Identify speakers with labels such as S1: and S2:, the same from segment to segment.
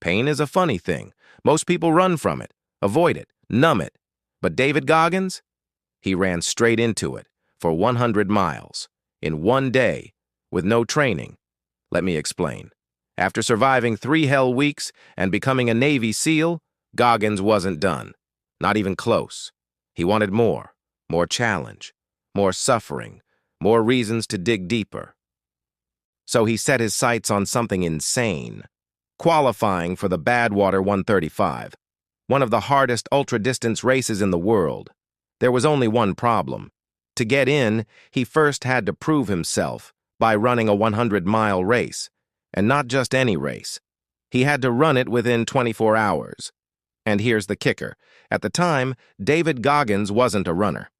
S1: Pain is a funny thing. Most people run from it, avoid it, numb it. But David Goggins? He ran straight into it for 100 miles, in one day, with no training. Let me explain. After surviving 3 hell weeks and becoming a Navy SEAL, Goggins wasn't done. Not even close. He wanted more challenge, more suffering, more reasons to dig deeper. So he set his sights on something insane, qualifying for the Badwater 135, one of the hardest ultra-distance races in the world. There was only one problem. To get in, he first had to prove himself by running a 100-mile race, and not just any race. He had to run it within 24 hours. And here's the kicker. At the time, David Goggins wasn't a runner.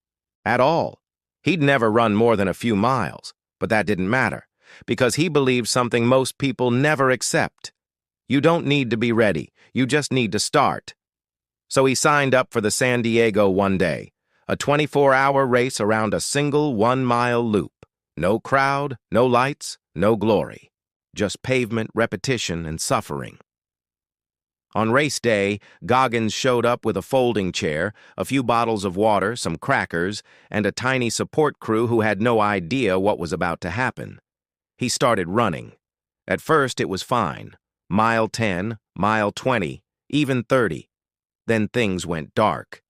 S1: At all. He'd never run more than a few miles, but that didn't matter, because he believed something most people never accept. You don't need to be ready, you just need to start. So he signed up for the San Diego One Day, a 24-hour race around a single 1-mile loop. No crowd, no lights, no glory. Just pavement, repetition, and suffering. On race day, Goggins showed up with a folding chair, a few bottles of water, some crackers, and a tiny support crew who had no idea what was about to happen. He started running. At first, it was fine. Mile 10, mile 20, even 30. Then things went dark.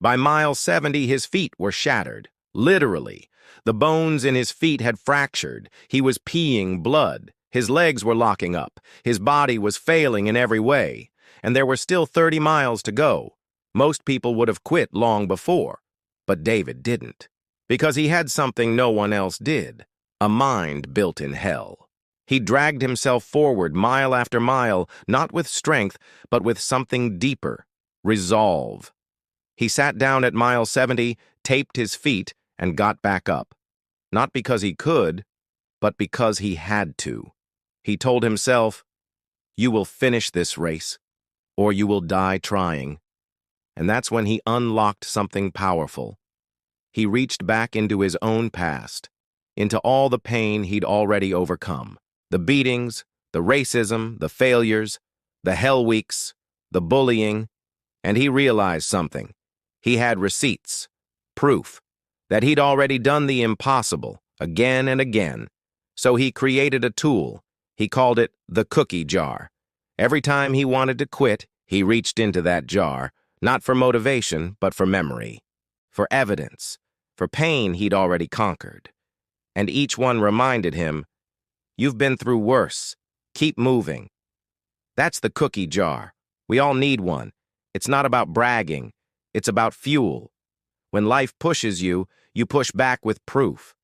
S1: By mile 70, his feet were shattered. Literally. The bones in his feet had fractured. He was peeing blood. His legs were locking up. His body was failing in every way. And there were still 30 miles to go. Most people would have quit long before. But David didn't. Because he had something no one else did. A mind built in hell. He dragged himself forward mile after mile, not with strength, but with something deeper. Resolve. He sat down at mile 70, taped his feet, and got back up. Not because he could, but because he had to. He told himself, "You will finish this race, or you will die trying." And that's when he unlocked something powerful. He reached back into his own past, into all the pain he'd already overcome. The beatings, the racism, the failures, the hell weeks, the bullying, and he realized something. He had receipts, proof, that he'd already done the impossible again and again. So he created a tool. He called it the cookie jar. Every time he wanted to quit, he reached into that jar, not for motivation, but for memory, for evidence, for pain he'd already conquered. And each one reminded him, "You've been through worse. Keep moving." That's the cookie jar. We all need one. It's not about bragging. It's about fuel. When life pushes you, you push back with proof.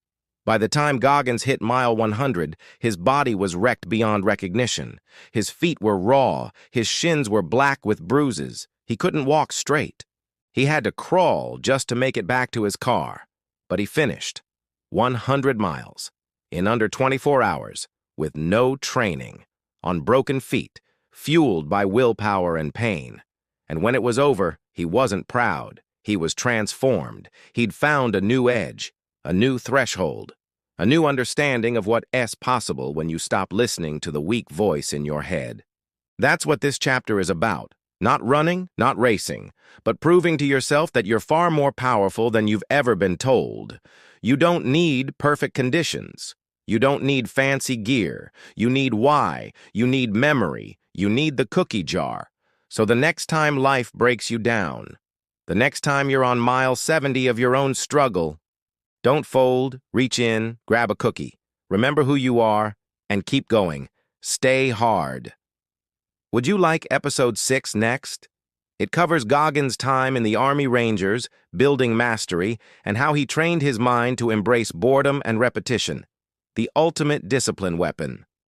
S1: By the time Goggins hit mile 100, his body was wrecked beyond recognition. His feet were raw. His shins were black with bruises. He couldn't walk straight. He had to crawl just to make it back to his car. But he finished. 100 miles. In under 24 hours, with no training, on broken feet, fueled by willpower and pain. And when it was over, he wasn't proud. He was transformed. He'd found a new edge, a new threshold, a new understanding of what's possible when you stop listening to the weak voice in your head. That's what this chapter is about. Not running, not racing, but proving to yourself that you're far more powerful than you've ever been told. You don't need perfect conditions. You don't need fancy gear. You need why. You need memory. You need the cookie jar. So the next time life breaks you down, the next time you're on mile 70 of your own struggle, don't fold, reach in, grab a cookie. Remember who you are, and keep going. Stay hard. Would you like episode 6 next? It covers Goggins' time in the Army Rangers, building mastery, and how he trained his mind to embrace boredom and repetition, the ultimate discipline weapon.